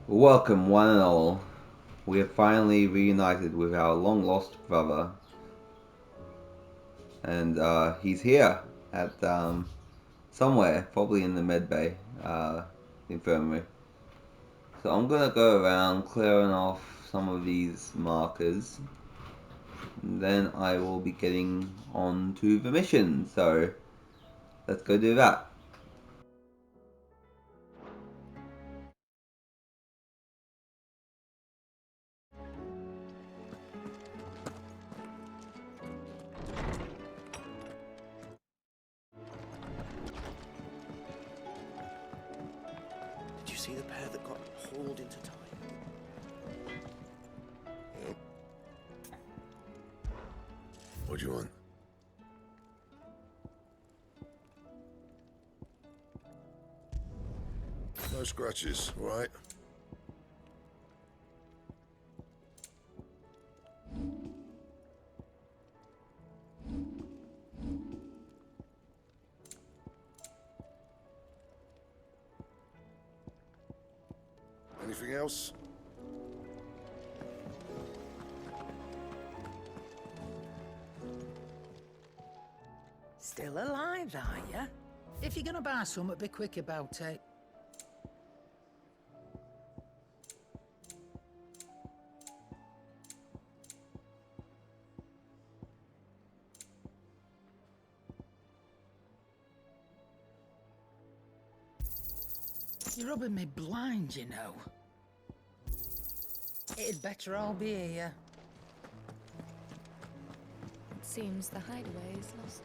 Welcome, one and all. We have finally reunited with our long lost brother, and he's here at somewhere, probably in the med bay, infirmary. So I'm gonna go around clearing off some of these markers, and then I will be getting on to the mission. So let's go do that. Did you see the pair that got hauled into time? Yep. What do you want? No scratches, all right? Anything else? Still alive, are you? If you're gonna buy some, be quick about it. You're rubbing me blind, you know. It'd better all be here. It seems the hideaway is lost.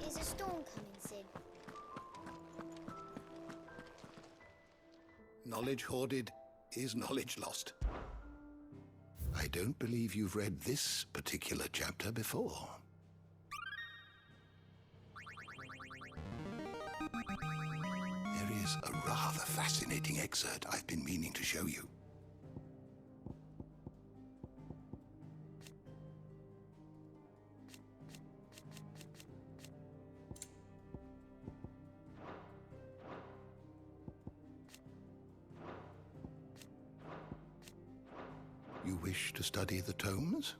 Is a storm coming, Sid? Knowledge hoarded is knowledge lost. I don't believe you've read this particular chapter before. There is a rather fascinating excerpt I've been meaning to show you. You wish to study the tomes?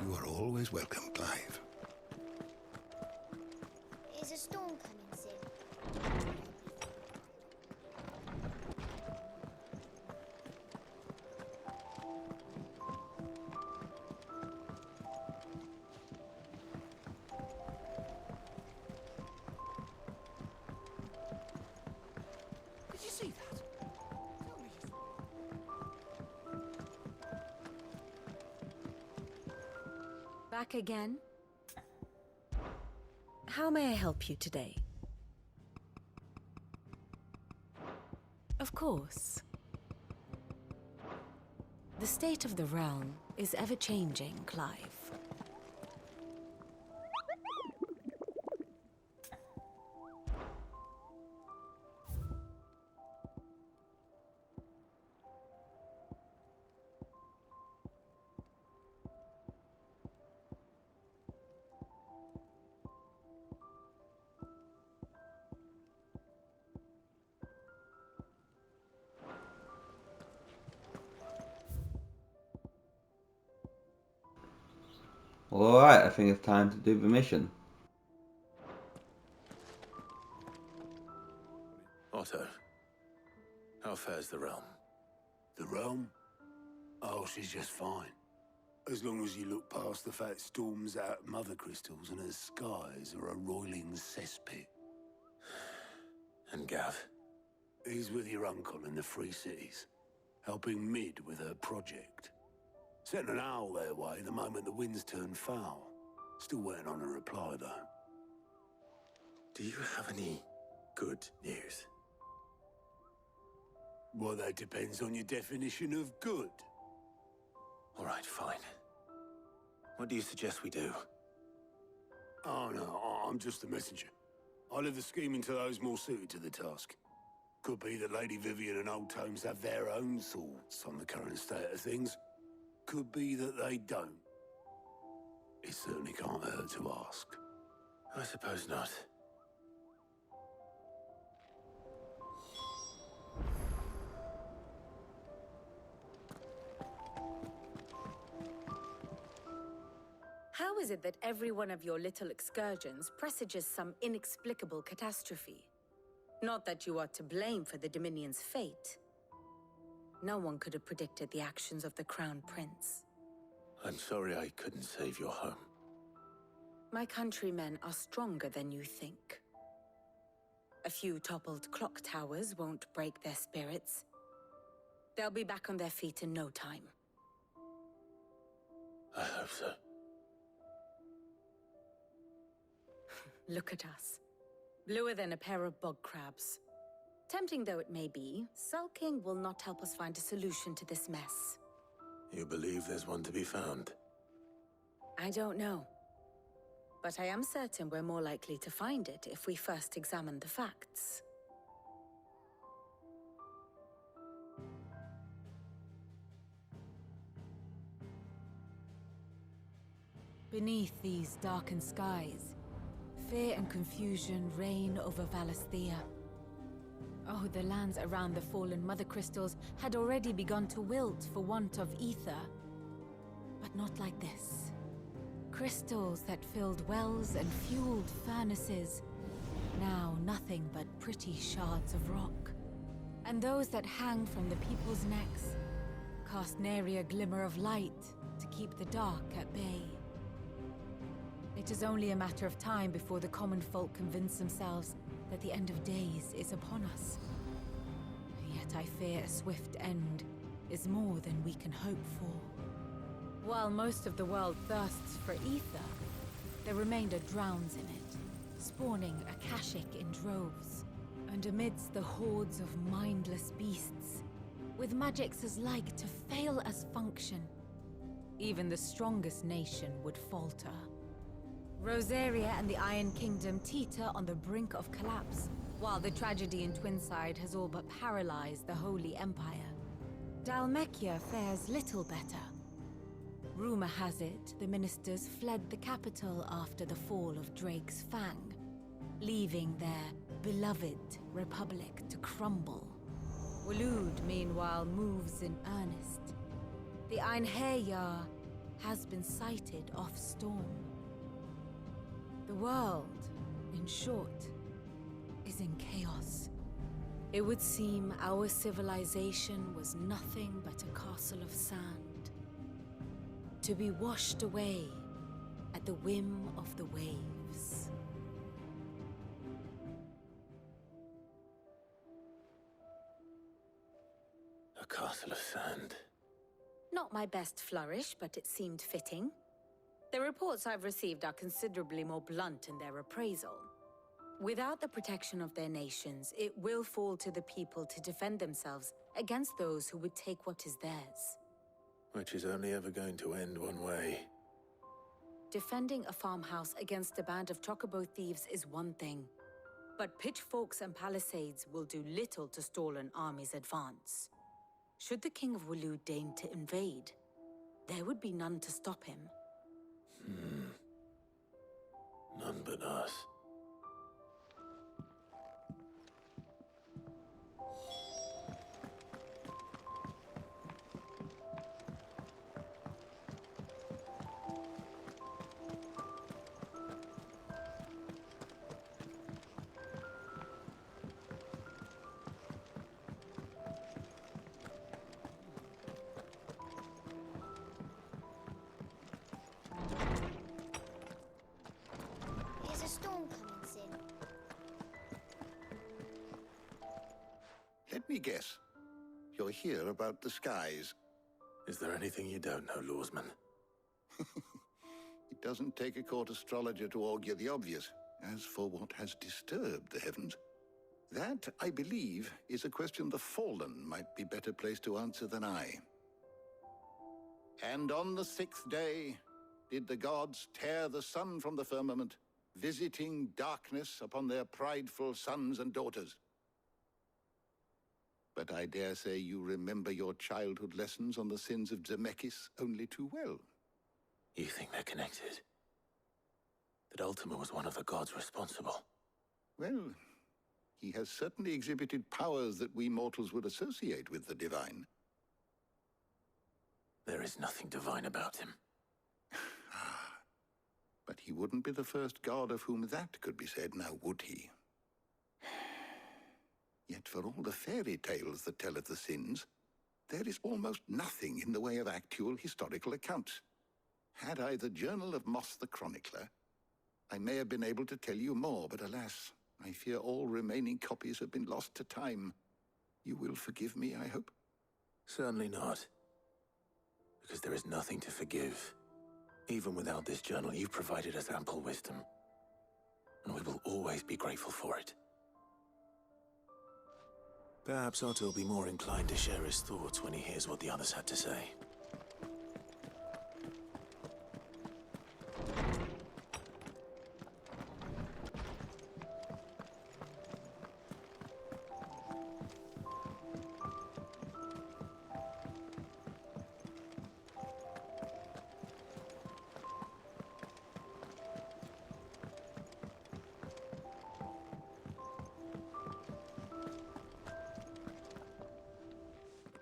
You are always welcome, Clive. Is a storm coming, Sid? Did you see that? Tell me you Back again? How may I help you today? Of course. The state of the realm is ever-changing, Clive. Alright, I think it's time to do the mission. Otto, how fares the realm? The realm? Oh, she's just fine. As long as you look past the fat storms out mother crystals and her skies are a roiling cesspit. And Gav? He's with your uncle in the Free Cities, helping Mid with her project. Sent an owl their way the moment the winds turned foul. Still waiting on a reply, though. Do you have any good news? Well, that depends on your definition of good. All right, fine. What do you suggest we do? Oh, no, I'm just a messenger. I leave the scheming to those more suited to the task. Could be that Lady Vivian and Old Tomes have their own thoughts on the current state of things. Could be that they don't. It certainly can't hurt to ask. I suppose not. How is it that every one of your little excursions presages some inexplicable catastrophe? Not that you are to blame for the Dominion's fate. No one could have predicted the actions of the Crown Prince. I'm sorry I couldn't save your home. My countrymen are stronger than you think. A few toppled clock towers won't break their spirits. They'll be back on their feet in no time. I hope so. Look at us. Bluer than a pair of bog crabs. Tempting though it may be, sulking will not help us find a solution to this mess. You believe there's one to be found? I don't know. But I am certain we're more likely to find it if we first examine the facts. Beneath these darkened skies, fear and confusion reign over Valisthea. Oh, the lands around the fallen mother crystals had already begun to wilt for want of ether. But not like this. Crystals that filled wells and fueled furnaces, now nothing but pretty shards of rock. And those that hang from the people's necks cast nary a glimmer of light to keep the dark at bay. It is only a matter of time before the common folk convince themselves that the end of days is upon us. Yet I fear a swift end is more than we can hope for. While most of the world thirsts for ether, the remainder drowns in it, spawning Akashic in droves. And amidst the hordes of mindless beasts, with magics as like to fail as function, even the strongest nation would falter. Rosaria and the Iron Kingdom teeter on the brink of collapse, while the tragedy in Twinside has all but paralyzed the Holy Empire. Dalmekia fares little better. Rumor has it the ministers fled the capital after the fall of Drake's Fang, leaving their beloved republic to crumble. Waloed, meanwhile, moves in earnest. The Einherjar has been sighted off Storm. The world, in short, is in chaos. It would seem our civilization was nothing but a castle of sand, to be washed away at the whim of the waves. A castle of sand. Not my best flourish, but it seemed fitting. The reports I've received are considerably more blunt in their appraisal. Without the protection of their nations, it will fall to the people to defend themselves against those who would take what is theirs. Which is only ever going to end one way. Defending a farmhouse against a band of chocobo thieves is one thing, but pitchforks and palisades will do little to stall an army's advance. Should the King of Wulu deign to invade, there would be none to stop him. None but us. There's a storm coming soon. Let me guess. You're here about the skies. Is there anything you don't know, Lawsman? It doesn't take a court astrologer to augur the obvious. As for what has disturbed the heavens, that, I believe, is a question the Fallen might be better placed to answer than I. And on the 6th day did the gods tear the sun from the firmament, visiting darkness upon their prideful sons and daughters. But I dare say you remember your childhood lessons on the sins of Zemeckis only too well. You think they're connected? That Ultima was one of the gods responsible? Well, he has certainly exhibited powers that we mortals would associate with the divine. There is nothing divine about him. But he wouldn't be the first god of whom that could be said, now would he? Yet for all the fairy tales that tell of the sins, there is almost nothing in the way of actual historical accounts. Had I the Journal of Moss the Chronicler, I may have been able to tell you more, but alas, I fear all remaining copies have been lost to time. You will forgive me, I hope? Certainly not. Because there is nothing to forgive. Even without this journal, you've provided us ample wisdom. And we will always be grateful for it. Perhaps Otto will be more inclined to share his thoughts when he hears what the others had to say.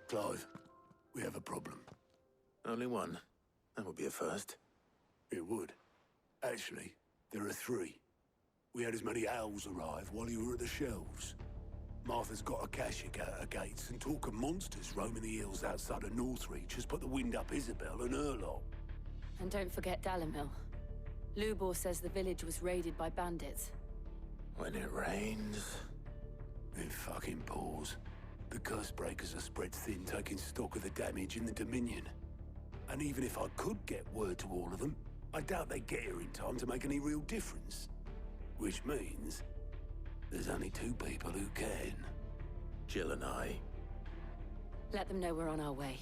Clive, we have a problem. Only one. That would be a first. It would. Actually, there are 3. We had as many owls arrive while you were at the shelves. Martha's got a Kashik at her gates, and talk of monsters roaming the hills outside of Northreach has put the wind up Isabel and her lot. And don't forget Dalimil. Lubor says the village was raided by bandits. When it rains... It fucking pours. The curse breakers are spread thin, taking stock of the damage in the Dominion. And even if I could get word to all of them, I doubt they get here in time to make any real difference. Which means there's only 2 people who can. Jill and I. Let them know we're on our way.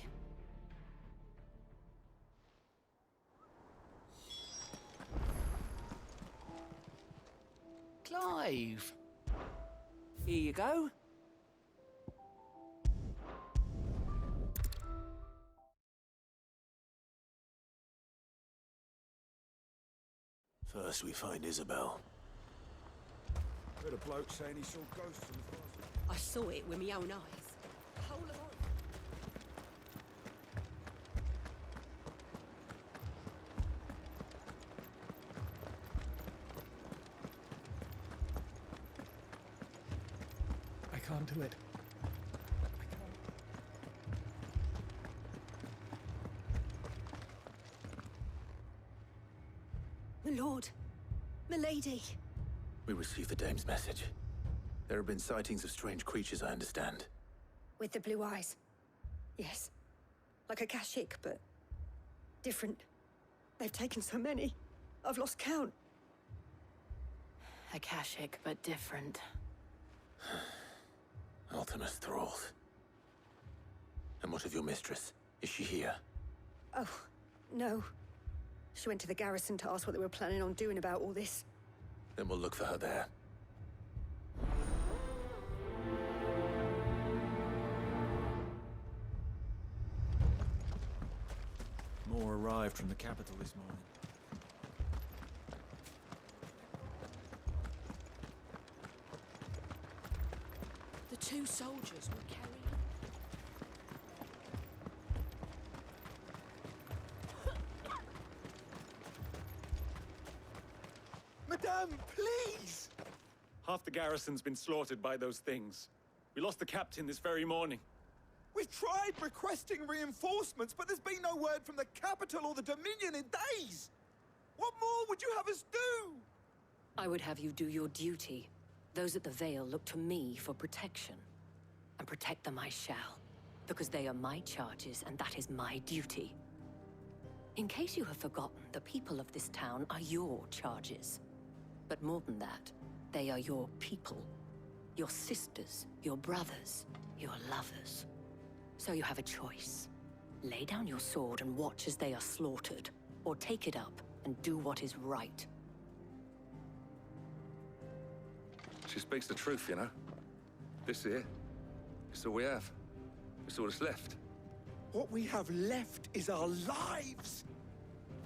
Clive! Here you go. First we find Isabel. Heard a bloke saying he saw ghosts in the forest. I saw it with my own eyes. Whole of can't do it. My lord. Milady. We received the dame's message. There have been sightings of strange creatures, I understand. With the blue eyes. Yes. Like a Kashik, but different. They've taken so many. I've lost count. Akashic, but different. Ultimus thralls. And what of your mistress? Is she here? Oh, no. She went to the garrison to ask what they were planning on doing about all this. Then we'll look for her there. More arrived from the capital this morning. The two soldiers were carrying... Madame, please! Half the garrison's been slaughtered by those things. We lost the captain this very morning. We've tried requesting reinforcements, but there's been no word from the capital or the Dominion in days! What more would you have us do? I would have you do your duty. Those at the Vale look to me for protection. And protect them I shall. Because they are my charges, and that is my duty. In case you have forgotten, the people of this town are your charges. But more than that, they are your people. Your sisters, your brothers, your lovers. So you have a choice. Lay down your sword and watch as they are slaughtered, or take it up and do what is right. She speaks the truth, you know. This here, it's all we have. It's all that's left. What we have left is our lives!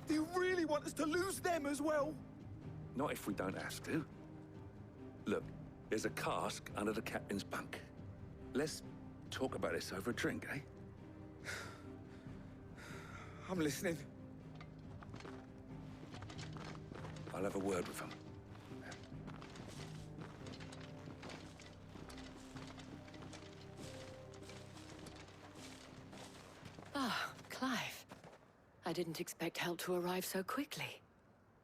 Do you really want us to lose them as well? Not if we don't have to. Look, there's a cask under the captain's bunk. Let's talk about this over a drink, eh? I'm listening. I'll have a word with him. Ah, Clive. I didn't expect help to arrive so quickly.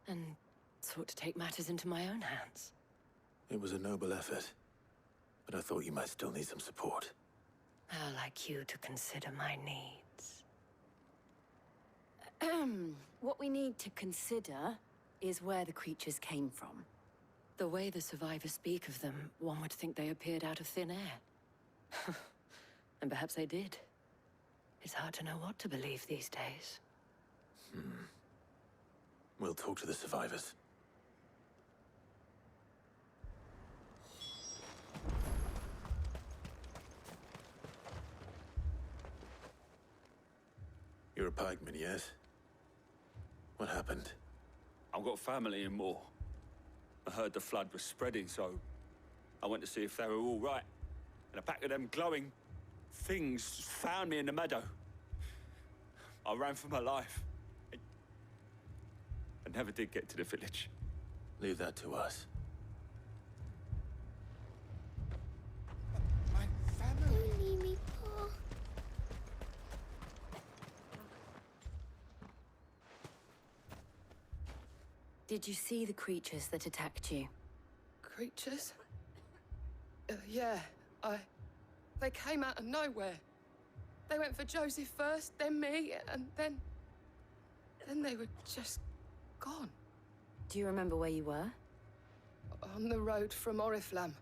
And sought to take matters into my own hands. It was a noble effort, but I thought you might still need some support. I'd like you to consider my needs. What we need to consider is where the creatures came from. The way the survivors speak of them, one would think they appeared out of thin air. And perhaps they did. It's hard to know what to believe these days. We'll talk to the survivors. You're a pikeman, yes? What happened? I've got family in Moor. I heard the flood was spreading, so I went to see if they were all right. And a pack of them glowing things found me in the meadow. I ran for my life. I never did get to the village. Leave that to us. My family. Don't leave me, Pa. Did you see the creatures that attacked you? Creatures? Yeah, They came out of nowhere. They went for Joseph first, then me, and then they were just gone. Do you remember where you were? On the road from Oriflamme.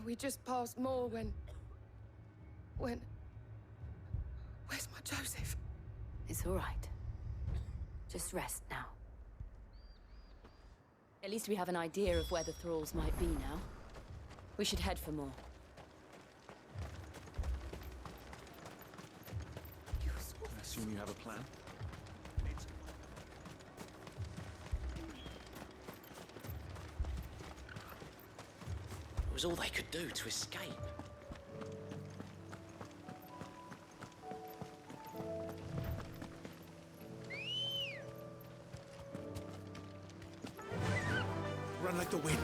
We just passed Moor when... Where's my Joseph? It's all right. Just rest now. At least we have an idea of where the thralls might be now. We should head for more. I assume you have a plan? It was all they could do to escape. Run like the wind.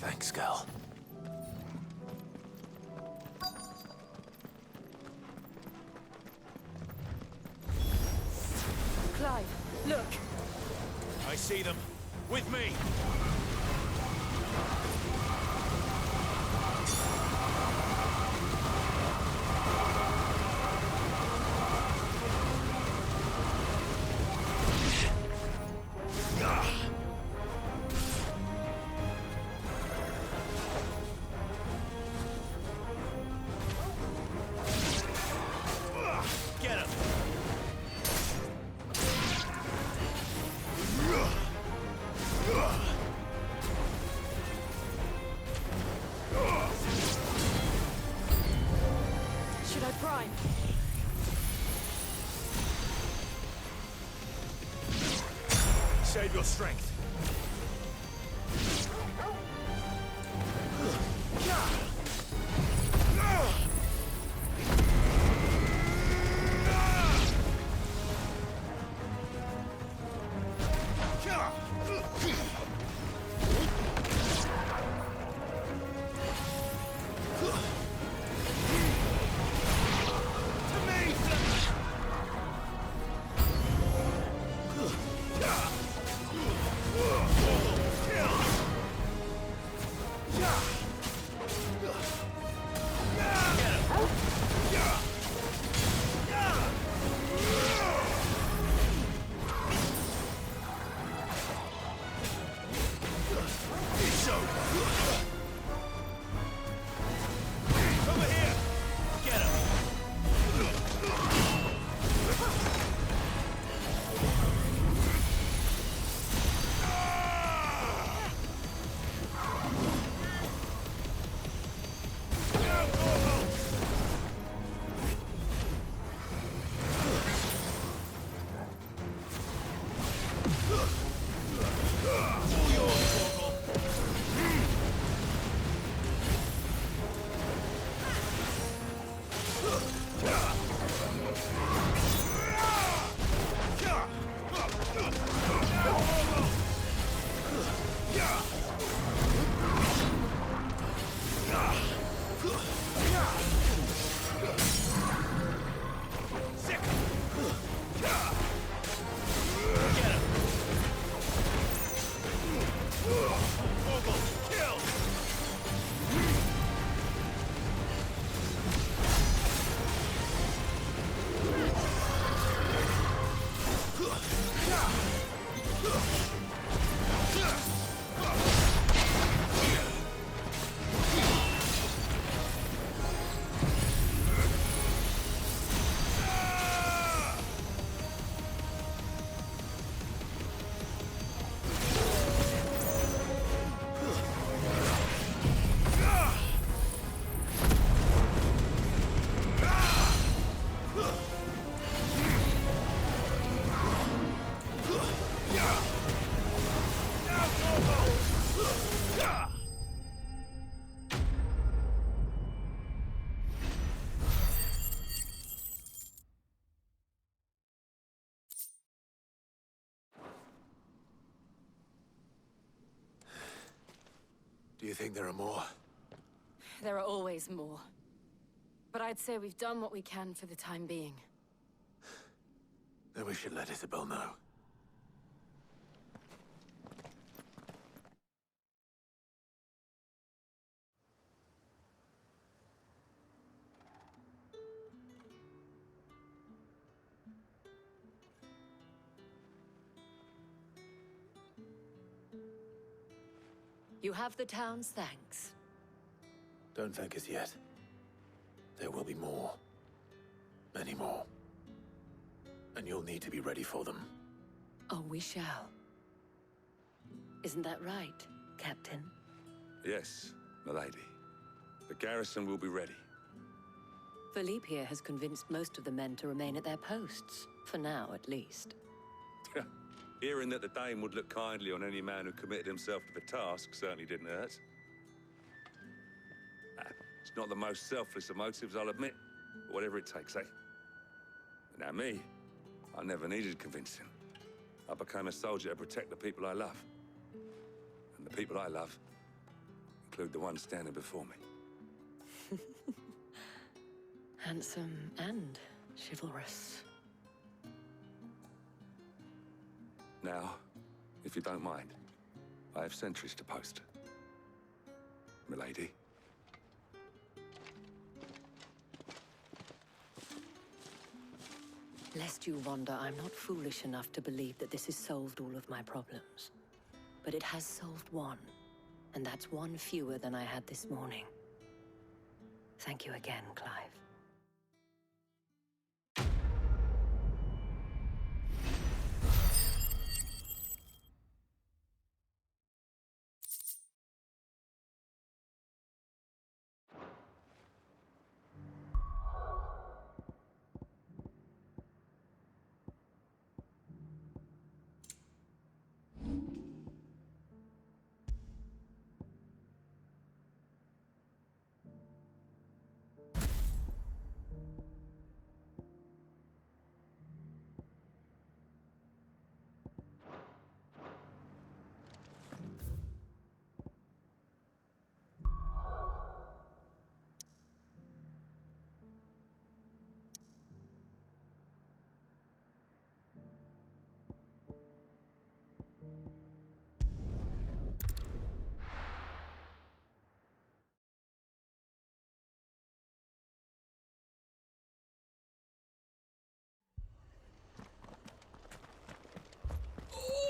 Thanks, girl. Clive, look. I see them. With me. Get him. Should I prime? Save your strength. Do you think there are more? There are always more. But I'd say we've done what we can for the time being. Then we should let Isabel know. You have the town's thanks. Don't thank us yet. There will be more. Many more. And you'll need to be ready for them. Oh, we shall. Isn't that right, Captain? Yes, milady. The garrison will be ready. Philippe here has convinced most of the men to remain at their posts. For now, at least. Hearing that the Dane would look kindly on any man who committed himself to the task certainly didn't hurt. It's not the most selfless of motives, I'll admit. But whatever it takes, eh? Now me, I never needed convincing. I became a soldier to protect the people I love. And the people I love, include the one standing before me. Handsome and chivalrous. Now, if you don't mind, I have sentries to post. Milady. Lest you wonder, I'm not foolish enough to believe that this has solved all of my problems. But it has solved one, and that's one fewer than I had this morning. Thank you again, Clive.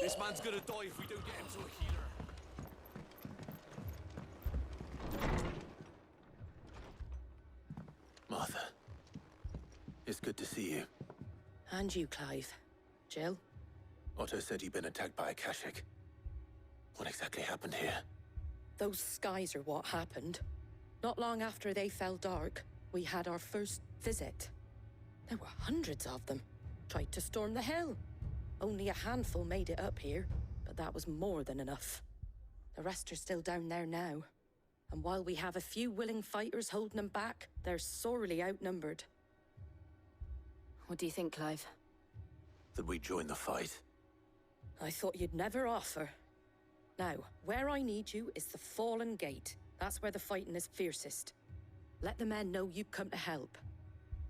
This man's gonna die if we don't get him to a healer. Martha, it's good to see you. And you, Clive. Jill? Otto said he'd been attacked by a Kashik. What exactly happened here? Those skies are what happened. Not long after they fell dark, we had our first visit. There were hundreds of them. Tried to storm the hill. Only a handful made it up here, but that was more than enough. The rest are still down there now. And while we have a few willing fighters holding them back, they're sorely outnumbered. What do you think, Clive? That we join the fight? I thought you'd never offer. Now, where I need you is the Fallen Gate. That's where the fighting is fiercest. Let the men know you've come to help.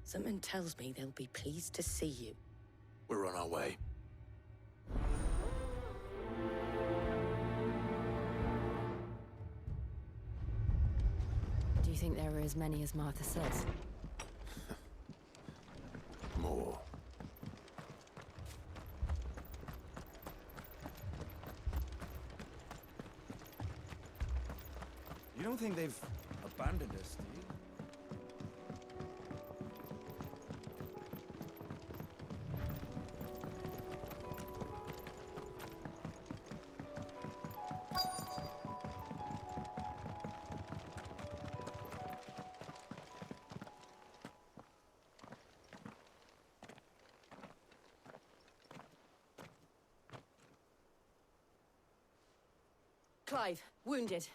Something tells me they'll be pleased to see you. We're on our way. Do you think there are as many as Martha says? More. You don't think they've abandoned us, do you? Clive, wounded.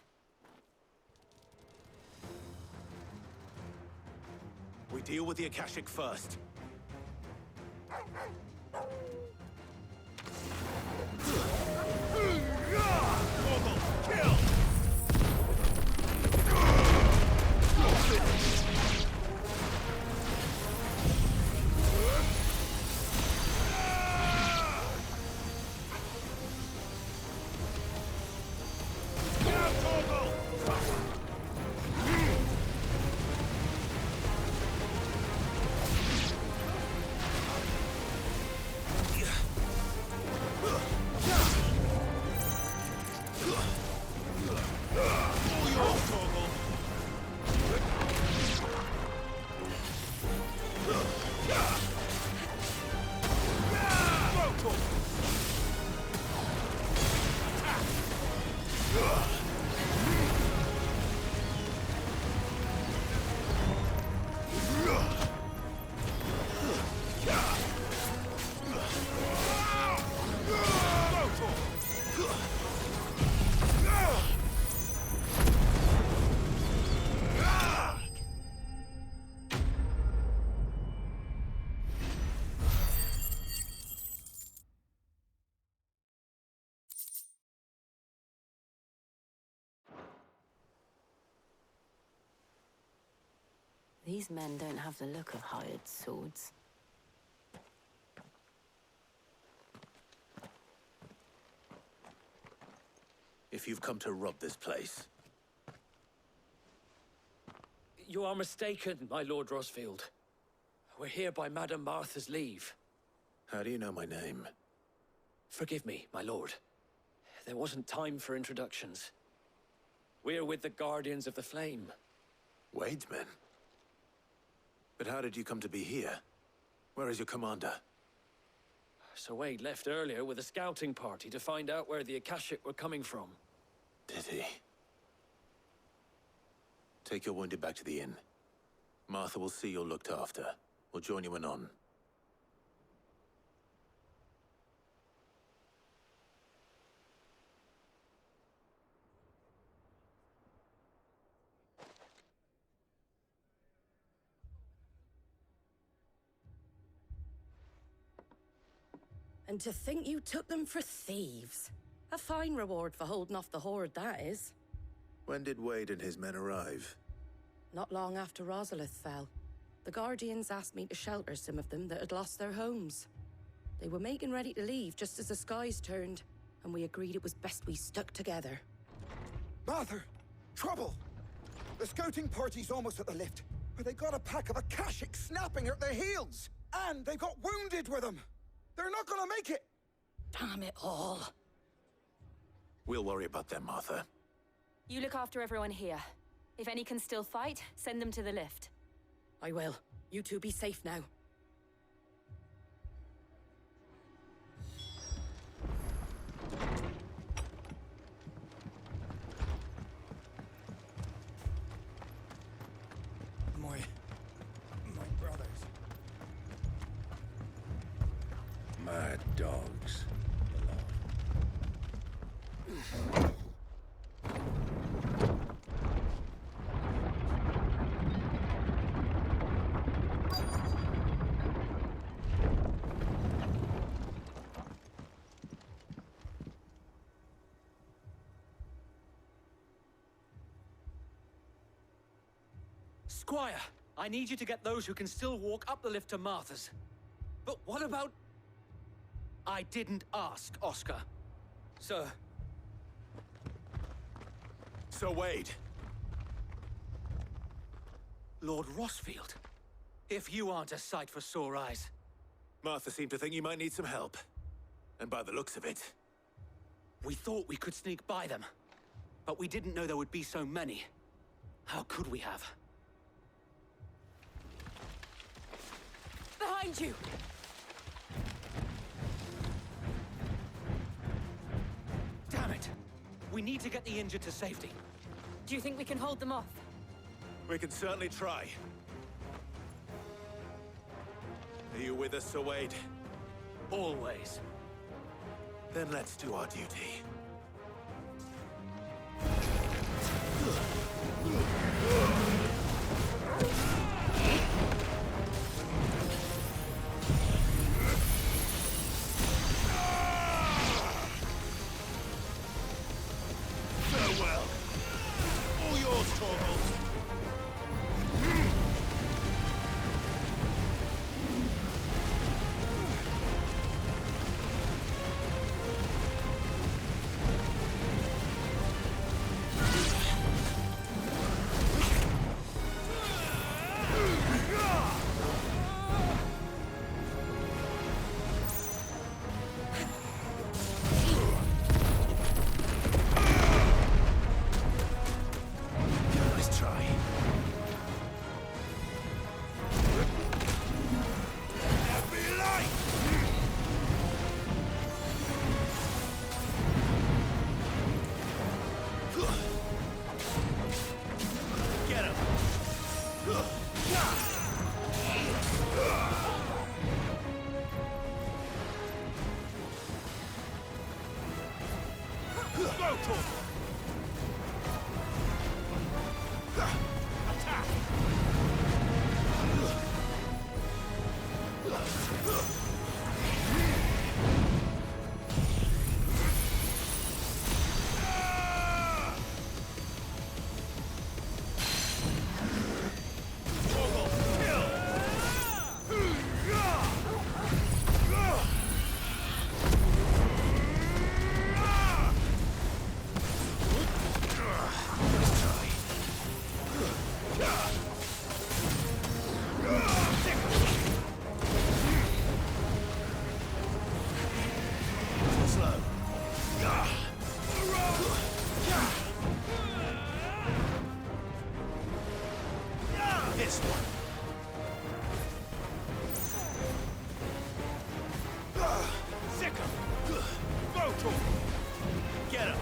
We deal with the Akashic first. These men don't have the look of hired swords. If you've come to rob this place, You are mistaken, my Lord Rosfield. We're here by Madame Martha's leave. how do you know my name? Forgive me, my lord. There wasn't time for introductions. We're with the Guardians of the Flame. Wade's men? But how did you come to be here? Where is your commander? Sir Wade left earlier with a scouting party to find out where the Akashic were coming from. Did he? Take your wounded back to the inn. Martha will see you're looked after. We'll join you anon. And to think you took them for thieves. A fine reward for holding off the horde, that is. When did Wade and his men arrive? Not long after Rosalith fell. The Guardians asked me to shelter some of them that had lost their homes. They were making ready to leave just as the skies turned, and we agreed it was best we stuck together. Martha! Trouble! The scouting party's almost at the lift, but they got a pack of Akashic snapping at their heels! And they got wounded with them! They're not gonna make it! Damn it all. We'll worry about them, Martha. You look after everyone here. If any can still fight, send them to the lift. I will. You two be safe now. My brothers. Mad dogs. Squire, I need you to get those who can still walk up the lift to Martha's. But what about... I didn't ask, Oscar. Sir. Sir Wade. Lord Rosfield. If you aren't a sight for sore eyes. Martha seemed to think you might need some help. And by the looks of it... We thought we could sneak by them. But we didn't know there would be so many. How could we have? Behind you! Damn it! We need to get the injured to safety. Do you think we can hold them off? We can certainly try. Are you with us, Sir Wade? Always. Then let's do our duty. Farewell. All yours, Torvald. Nice try. Let me light! Get him! Go, Torvald! Attack! Torvald! Go, Tor! Get him!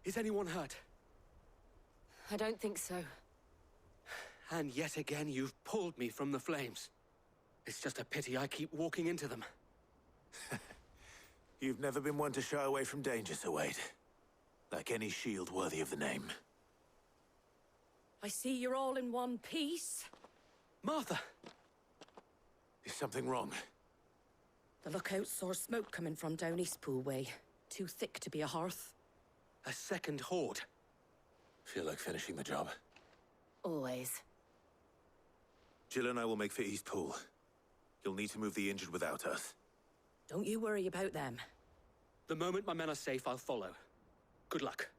Is anyone hurt? I don't think so. And yet again, you've pulled me from the flames. It's just a pity I keep walking into them. You've never been one to shy away from danger, Sir Wade. Like any shield worthy of the name. I see you're all in one piece. Martha! Is something wrong? The lookout saw smoke coming from down Eastpool way. Too thick to be a hearth. A second horde. Feel like finishing the job. Always. Jill and I will make for Eastpool. You'll need to move the injured without us. Don't you worry about them. The moment my men are safe, I'll follow. Good luck.